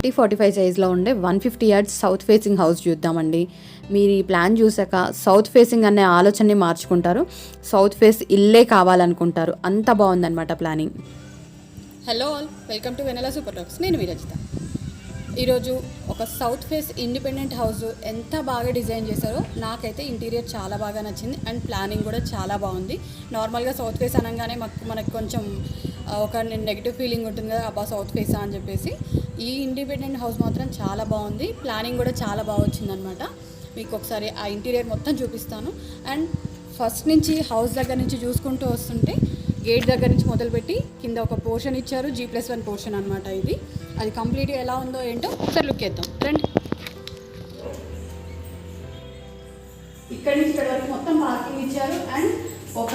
40-45 సైజ్లో ఉండే 150 yards south facing house చూద్దామండి. మీరు ఈ ప్లాన్ చూసాక సౌత్ ఫేసింగ్ అనే ఆలోచనని మార్చుకుంటారు. సౌత్ ఫేస్ ఇల్లే కావాలనుకుంటారు. అంత బాగుందన్నమాట planning. Hello all, welcome to Vennela super talks. నేను మీ రజిత. ఈరోజు ఒక సౌత్ ఫేస్ ఇండిపెండెంట్ హౌస్ ఎంత బాగా డిజైన్ చేశారో నాకైతే ఇంటీరియర్ చాలా బాగా నచ్చింది అండ్ ప్లానింగ్ కూడా చాలా బాగుంది. నార్మల్గా సౌత్ ఫేస్ అనగానే మనకు కొంచెం ఒక నెగిటివ్ ఫీలింగ్ ఉంటుంది కదా, అబ్బా సౌత్ ఫేసా అని చెప్పేసి. ఈ ఇండిపెండెంట్ హౌస్ మాత్రం చాలా బాగుంది, ప్లానింగ్ కూడా చాలా బాగా వచ్చిందనమాట. మీకు ఒకసారి ఆ ఇంటీరియర్ మొత్తం చూపిస్తాను. అండ్ ఫస్ట్ నుంచి హౌస్ దగ్గర నుంచి చూసుకుంటూ వస్తుంటే గేట్ దగ్గర నుంచి మొదలుపెట్టి కింద ఒక పోర్షన్ ఇచ్చారు, G+1 పోర్షన్ అనమాట. ఇది అది కంప్లీట్గా ఎలా ఉందో ఏంటో ఒకసారి లుక్ చేద్దాం రండి. ఇక్కడి నుంచి ఇక్కడ వరకు మొత్తం పార్కింగ్ ఇచ్చారు అండ్ ఒక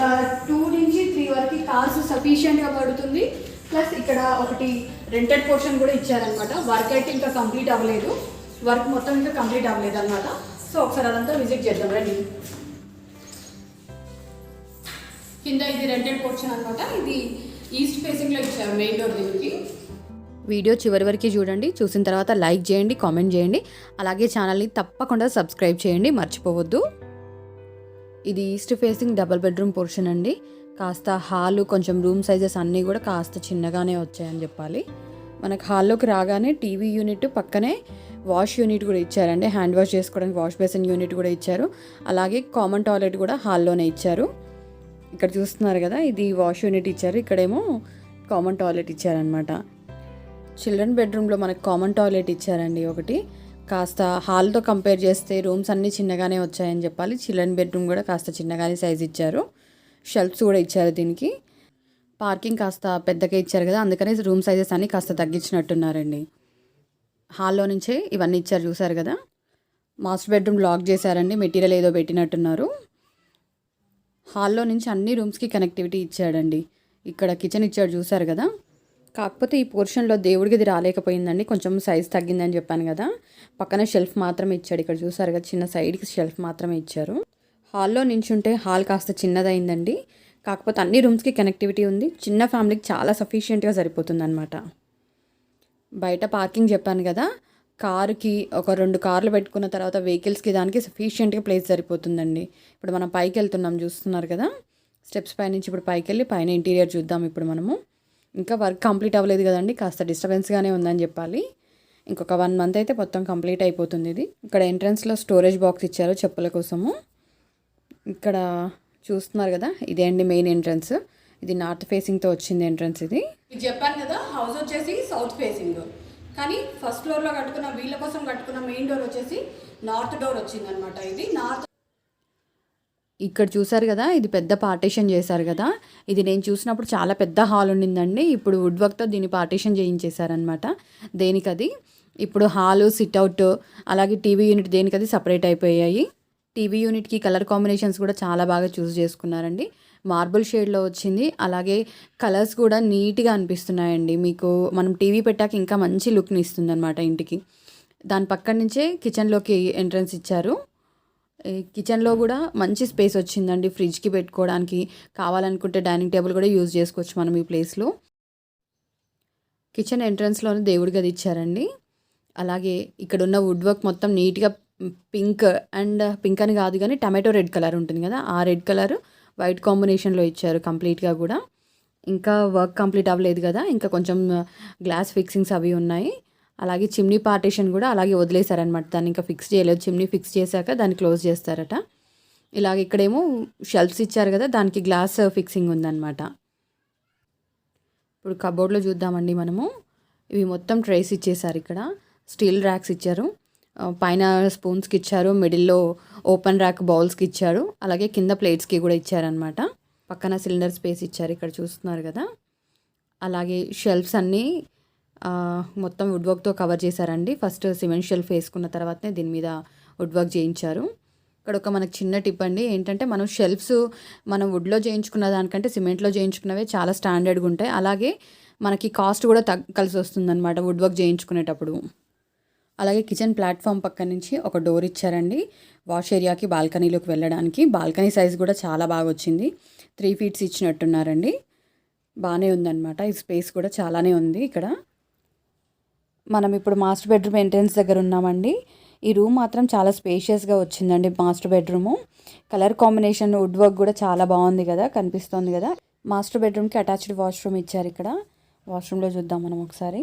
2 నుంచి 3 వరకు కార్స్ సఫిషియెంట్గా పడుతుంది. ప్లస్ ఇక్కడ ఒకటి రెంటెడ్ పోర్షన్ కూడా ఇచ్చారనమాట. వర్క్ అయితే ఇంకా కంప్లీట్ అవ్వలేదు, వర్క్ మొత్తం ఇంకా కంప్లీట్ అవ్వలేదు అనమాట. సో ఒకసారి అదంతా విజిట్ చేద్దాం రండి. కింద ఇది రెంటెడ్ పోర్షన్ అనమాట. ఇది ఈస్ట్ ఫేసింగ్లో ఇచ్చారు మెయిన్ డోర్ దీనికి. వీడియో చివరి వరకు చూడండి, చూసిన తర్వాత లైక్ చేయండి, కామెంట్ చేయండి, అలాగే ఛానల్ని తప్పకుండా సబ్స్క్రైబ్ చేయండి, మర్చిపోవద్దు. ఇది east facing double bedroom portion అండి. కాస్త హాలు కొంచెం రూమ్ సైజెస్ అన్నీ కూడా కాస్త చిన్నగానే వచ్చాయని చెప్పాలి. మనకు హాల్లోకి రాగానే టీవీ యూనిట్ పక్కనే వాష్ యూనిట్ కూడా ఇచ్చారండి. హ్యాండ్ వాష్ చేసుకోవడానికి వాష్ బేసిన్ యూనిట్ కూడా ఇచ్చారు. అలాగే కామన్ టాయిలెట్ కూడా హాల్లోనే ఇచ్చారు. ఇక్కడ చూస్తున్నారు కదా, ఇది వాష్ యూనిట్ ఇచ్చారు, ఇక్కడేమో కామన్ టాయిలెట్ ఇచ్చారనమాట. చిల్డ్రన్ బెడ్రూమ్లో మనకు కామన్ టాయిలెట్ ఇచ్చారండి ఒకటి. కాస్త హాల్తో కంపేర్ చేస్తే రూమ్స్ అన్నీ చిన్నగానే వచ్చాయని చెప్పాలి. చిల్డ్రన్ బెడ్రూమ్ కూడా కాస్త చిన్నగానే సైజ్ ఇచ్చారు. షెల్ఫ్స్ కూడా ఇచ్చారు దీనికి. పార్కింగ్ కాస్త పెద్దగా ఇచ్చారు కదా, అందుకని రూమ్ సైజెస్ అన్నీ కాస్త తగ్గించినట్టున్నారండి. హాల్లో నుంచే ఇవన్నీ ఇచ్చారు, చూసారు కదా. మాస్టర్ బెడ్రూమ్ లాక్ చేశారండి, మెటీరియల్ ఏదో పెట్టినట్టున్నారు. హాల్లో నుంచి అన్ని రూమ్స్కి కనెక్టివిటీ ఇచ్చాడండి. ఇక్కడ కిచెన్ ఇచ్చాడు, చూసారు కదా. కాకపోతే ఈ పోర్షన్లో దేవుడికి ఇది రాలేకపోయిందండి, కొంచెం సైజ్ తగ్గిందని చెప్పాను కదా. పక్కన షెల్ఫ్ మాత్రమే ఇచ్చాడు. ఇక్కడ చూసారు కదా, చిన్న సైడ్కి షెల్ఫ్ మాత్రమే ఇచ్చారు. హాల్లో నించుంటే హాల్ కాస్త చిన్నదైందండి. కాకపోతే అన్ని రూమ్స్కి కనెక్టివిటీ ఉంది. చిన్న ఫ్యామిలీకి చాలా సఫిషియెంట్గా సరిపోతుంది అనమాట. బయట పార్కింగ్ చెప్పాను కదా, కారుకి ఒక 2 కార్లు పెట్టుకున్న తర్వాత వెహికల్స్కి దానికి సఫిషియెంట్గా ప్లేస్ సరిపోతుందండి. ఇప్పుడు మనం పైకి వెళ్తున్నాం, చూస్తున్నారు కదా. స్టెప్స్ పైనుంచి ఇప్పుడు పైకి వెళ్ళి పైన ఇంటీరియర్ చూద్దాం. ఇప్పుడు మనము ఇంకా వర్క్ కంప్లీట్ అవ్వలేదు కదండి, కాస్త డిస్టర్బెన్స్గానే ఉందని చెప్పాలి. ఇంకొక 1 మంత్ అయితే మొత్తం కంప్లీట్ అయిపోతుంది ఇది. ఇక్కడ ఎంట్రన్స్లో స్టోరేజ్ బాక్స్ ఇచ్చారు చెప్పుల కోసము. ఇక్కడ చూస్తున్నారు కదా, ఇదే అండి మెయిన్ ఎంట్రన్స్. ఇది నార్త్ ఫేసింగ్తో వచ్చింది ఎంట్రన్స్. ఇది చెప్పాను కదా, హౌస్ వచ్చేసి సౌత్ ఫేసింగ్, కానీ ఫస్ట్ ఫ్లోర్లో కట్టుకున్న వీళ్ళ కోసం కట్టుకున్న మెయిన్ డోర్ వచ్చేసి నార్త్ డోర్ వచ్చింది అనమాట. ఇది నార్త్. ఇక్కడ చూసారు కదా, ఇది పెద్ద పార్టీషన్ చేశారు కదా. ఇది నేను చూసినప్పుడు చాలా పెద్ద హాల్ ఉండిందండి. ఇప్పుడు వుడ్ వర్క్తో దీన్ని పార్టీషన్ చేయించేశారనమాట. దేనికది ఇప్పుడు హాలు, సిట్అవుట్, అలాగే టీవీ యూనిట్ దేనికది సపరేట్ అయిపోయాయి. టీవీ యూనిట్కి కలర్ కాంబినేషన్స్ కూడా చాలా బాగా చూస్ చేసుకున్నారండి. మార్బుల్ షేడ్లో వచ్చింది. అలాగే కలర్స్ కూడా నీట్గా అనిపిస్తున్నాయండి. మీకు మనం టీవీ పెట్టాక ఇంకా మంచి లుక్ని ఇస్తుంది అనమాట ఇంటికి. దాని పక్కన నుంచే కిచెన్లోకి ఎంట్రన్స్ ఇచ్చారు. కిచెన్లో కూడా మంచి స్పేస్ వచ్చిందండి. ఫ్రిడ్జ్కి పెట్టుకోవడానికి, కావాలనుకుంటే డైనింగ్ టేబుల్ కూడా యూజ్ చేసుకోవచ్చు మనం ఈ ప్లేస్లో. కిచెన్ ఎంట్రన్స్లోనే దేవుడి గది ఇచ్చారండి. అలాగే ఇక్కడ ఉన్న వుడ్ వర్క్ మొత్తం నీట్గా పింక్ అని కాదు కానీ టమాటో రెడ్ కలర్ ఉంటుంది కదా, ఆ రెడ్ కలర్ వైట్ కాంబినేషన్లో ఇచ్చారు కంప్లీట్గా కూడా. ఇంకా వర్క్ కంప్లీట్ అవ్వలేదు కదా, ఇంకా కొంచెం గ్లాస్ ఫిక్సింగ్స్ అవి ఉన్నాయి. అలాగే చిమ్నీ పార్టీషన్ కూడా అలాగే వదిలేశారనమాట, దాన్ని ఇంకా ఫిక్స్ చేయలేదు. చిమ్నీ ఫిక్స్ చేశాక దాన్ని క్లోజ్ చేస్తారట. ఇలాగ ఇక్కడేమో షెల్ఫ్స్ ఇచ్చారు కదా, దానికి గ్లాస్ ఫిక్సింగ్ ఉందన్నమాట. ఇప్పుడు కబోర్డ్లో చూద్దామండి మనము. ఇవి మొత్తం ట్రేస్ ఇచ్చేసారు. ఇక్కడ స్టీల్ ర్యాక్స్ ఇచ్చారు, పైన స్పూన్స్కి ఇచ్చారు, మిడిల్లో ఓపెన్ ర్యాక్ బౌల్స్కి ఇచ్చారు, అలాగే కింద ప్లేట్స్కి కూడా ఇచ్చారనమాట. పక్కన సిలిండర్ స్పేస్ ఇచ్చారు, ఇక్కడ చూస్తున్నారు కదా. అలాగే షెల్ఫ్స్ అన్నీ మొత్తం వుడ్ వర్క్తో కవర్ చేశారండి. ఫస్ట్ సిమెంట్ షెల్ఫ్ వేసుకున్న తర్వాతనే దీని మీద వుడ్ వర్క్ చేయించారు. ఇక్కడ ఒక మనకు చిన్న టిప్ అండి, ఏంటంటే మనం షెల్ఫ్స్ మనం వుడ్లో చేయించుకున్న దానికంటే సిమెంట్లో చేయించుకున్నవే చాలా స్టాండర్డ్గా ఉంటాయి. అలాగే మనకి కాస్ట్ కూడా కలిసి వస్తుందన్నమాట వుడ్ వర్క్ చేయించుకునేటప్పుడు. అలాగే కిచెన్ ప్లాట్ఫామ్ పక్క నుంచి ఒక డోర్ ఇచ్చారండి వాష్ ఏరియాకి, బాల్కనీలోకి వెళ్ళడానికి. బాల్కనీ సైజ్ కూడా చాలా బాగా వచ్చింది, 3 feet ఇచ్చినట్టున్నారండి. బాగానే ఉందన్నమాట. ఈ స్పేస్ కూడా చాలానే ఉంది. ఇక్కడ మనం ఇప్పుడు మాస్టర్ బెడ్రూమ్ ఎంట్రన్స్ దగ్గర ఉన్నామండి. ఈ రూమ్ మాత్రం చాలా స్పేషియస్గా వచ్చిందండి. Master bedroom colour combination wood work కూడా చాలా బాగుంది కదా, కనిపిస్తుంది కదా. మాస్టర్ బెడ్రూమ్కి అటాచ్డ్ వాష్రూమ్ ఇచ్చారు. ఇక్కడ వాష్రూమ్లో చూద్దాం మనం ఒకసారి.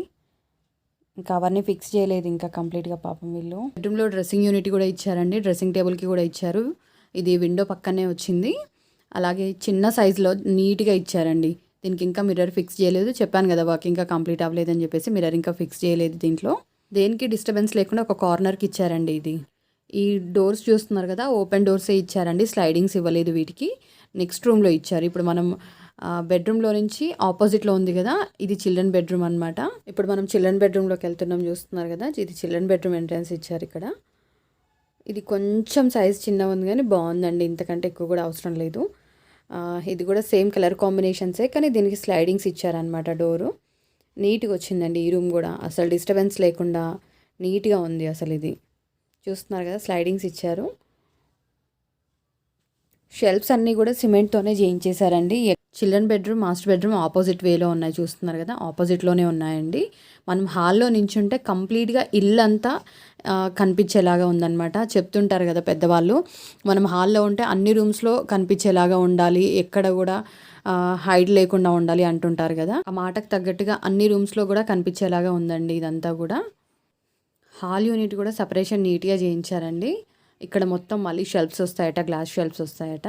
ఇంకా అవన్నీ ఫిక్స్ చేయలేదు ఇంకా కంప్లీట్గా పాపం వీళ్ళు. బెడ్రూమ్లో డ్రెస్సింగ్ యూనిట్ కూడా ఇచ్చారండి, డ్రెస్సింగ్ టేబుల్కి కూడా ఇచ్చారు. ఇది విండో పక్కనే వచ్చింది. అలాగే చిన్న సైజులో నీట్గా ఇచ్చారండి. దీనికి ఇంకా మిర్రర్ ఫిక్స్ చేయలేదు, చెప్పాను కదా వర్క్ ఇంకా కంప్లీట్ అవ్వలేదని చెప్పేసి మిర్రర్ ఇంకా ఫిక్స్ చేయలేదు. దీంట్లో దేనికి డిస్టర్బెన్స్ లేకుండా ఒక కార్నర్కి ఇచ్చారండి. ఇది ఈ డోర్స్ చూస్తున్నారు కదా, ఓపెన్ డోర్సే ఇచ్చారండి, స్లైడింగ్స్ ఇవ్వలేదు వీటికి. నెక్స్ట్ రూమ్లో ఇచ్చారు. ఇప్పుడు మనం బెడ్రూమ్లో నుంచి ఆపోజిట్లో ఉంది కదా, ఇది చిల్డ్రన్ బెడ్రూమ్ అనమాట. ఇప్పుడు మనం చిల్డ్రన్ బెడ్రూమ్లోకి వెళ్తున్నాం, చూస్తున్నారు కదా, ఇది చిల్డ్రన్ బెడ్రూమ్ ఎంట్రన్స్ ఇచ్చారు. ఇక్కడ ఇది కొంచెం సైజ్ చిన్నగా ఉంది కానీ బాగుందండి, ఇంతకంటే ఎక్కువ కూడా అవసరం లేదు. ఇది కూడా సేమ్ కలర్ కాంబినేషన్సే కానీ దీనికి స్లైడింగ్స్ ఇచ్చారనమాట. డోరు నీట్గా వచ్చిందండి. ఈ రూమ్ కూడా అసలు డిస్టర్బెన్స్ లేకుండా నీట్గా ఉంది. అసలు ఇది చూస్తున్నారు కదా, స్లైడింగ్స్ ఇచ్చారు. షెల్ఫ్స్ అన్నీ కూడా సిమెంట్తోనే చేయించేశారండి. Children bedroom master bedroom opposite వేలో ఉన్నాయి, చూస్తున్నారు కదా, ఆపోజిట్లోనే ఉన్నాయండి. మనం హాల్లో నించుంటే కంప్లీట్గా ఇల్లంతా కనిపించేలాగా ఉందన్నమాట. చెప్తుంటారు కదా పెద్దవాళ్ళు, మనం హాల్లో ఉంటే అన్ని రూమ్స్లో కనిపించేలాగా ఉండాలి, ఎక్కడ కూడా హైడ్ లేకుండా ఉండాలి అంటుంటారు కదా. ఆ మాటకు తగ్గట్టుగా అన్ని రూమ్స్లో కూడా కనిపించేలాగా ఉందండి ఇదంతా కూడా. హాల్ యూనిట్ కూడా సపరేషన్ నీట్గా చేయించారండి. ఇక్కడ మొత్తం మళ్ళీ షెల్ఫ్స్ వస్తాయట, గ్లాస్ షెల్ఫ్స్ వస్తాయట.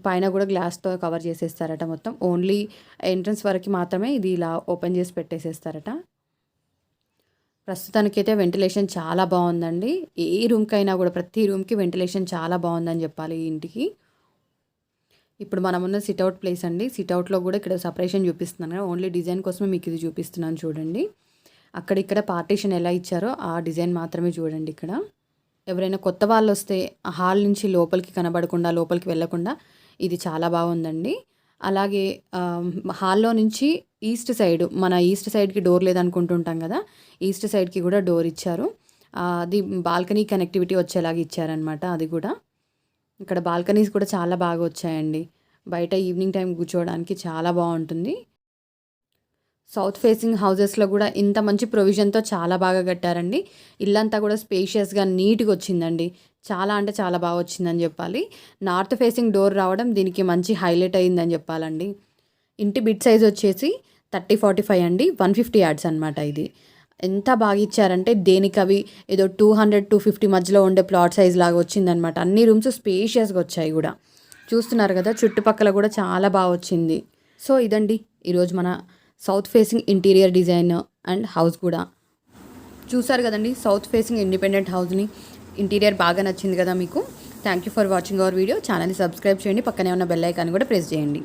పైన కూడా గ్లాస్తో కవర్ చేసేస్తారట. మొత్తం ఓన్లీ ఎంట్రన్స్ వరకు మాత్రమే ఇది ఇలా ఓపెన్ చేసి పెట్టేసేస్తారట. ప్రస్తుతానికైతే వెంటిలేషన్ చాలా బాగుందండి. ఏ రూమ్కైనా కూడా ప్రతి రూమ్కి వెంటిలేషన్ చాలా బాగుందని చెప్పాలి ఈ ఇంటికి. ఇప్పుడు మనం ఉన్న సిట్అవుట్ ప్లేస్ అండి. సిట్అవుట్లో కూడా ఇక్కడ సపరేషన్ చూపిస్తున్నాను కదా, ఓన్లీ డిజైన్ కోసమే మీకు ఇది చూపిస్తున్నాను చూడండి. అక్కడిక్కడ పార్టీషన్ ఎలా ఇచ్చారో ఆ డిజైన్ మాత్రమే చూడండి. ఇక్కడ ఎవరైనా కొత్త వాళ్ళు వస్తే హాల్ నుంచి లోపలికి కనబడకుండా, లోపలికి వెళ్ళకుండా ఇది చాలా బాగుందండి. అలాగే హాల్లో నుంచి ఈస్ట్ సైడ్, మన ఈస్ట్ సైడ్కి డోర్ లేదనుకుంటుంటాం కదా, ఈస్ట్ సైడ్కి కూడా డోర్ ఇచ్చారు. అది బాల్కనీ కనెక్టివిటీ వచ్చేలాగా ఇచ్చారనమాట. అది కూడా ఇక్కడ బాల్కనీస్ కూడా చాలా బాగా వచ్చాయండి. బయట ఈవినింగ్ టైం కూర్చోవడానికి చాలా బాగుంటుంది. సౌత్ ఫేసింగ్ హౌజెస్లో కూడా ఇంత మంచి ప్రొవిజన్తో చాలా బాగా కట్టారండి. ఇల్లంతా కూడా స్పేషియస్గా నీట్గా వచ్చిందండి. చాలా అంటే చాలా బాగా వచ్చిందని చెప్పాలి. నార్త్ ఫేసింగ్ డోర్ రావడం దీనికి మంచి హైలైట్ అయ్యిందని చెప్పాలండి. ఇంటి బిడ్ సైజ్ వచ్చేసి 30-45 అండి, 150 యార్డ్స్ అనమాట. ఇది ఎంత బాగా ఇచ్చారంటే దేనికి అవి ఏదో 200-250 మధ్యలో ఉండే ప్లాట్ సైజ్ లాగా వచ్చిందనమాట. అన్ని రూమ్స్ స్పేషియస్గా వచ్చాయి కూడా, చూస్తున్నారు కదా, చుట్టుపక్కల కూడా చాలా బాగా వచ్చింది. సో ఇదండి ఈరోజు మన south facing interior design and house కూడా చూసారు కదండి. సౌత్ ఫేసింగ్ ఇండిపెండెంట్ హౌస్ని ఇంటీరియర్ బాగా నచ్చింది కదా మీకు. Thank you for watching our video. ఛానల్ని సబ్స్క్రైబ్ చేయండి, పక్కనే ఉన్న బెల్ ఐకాన్ కూడా ప్రెస్ చేయండి.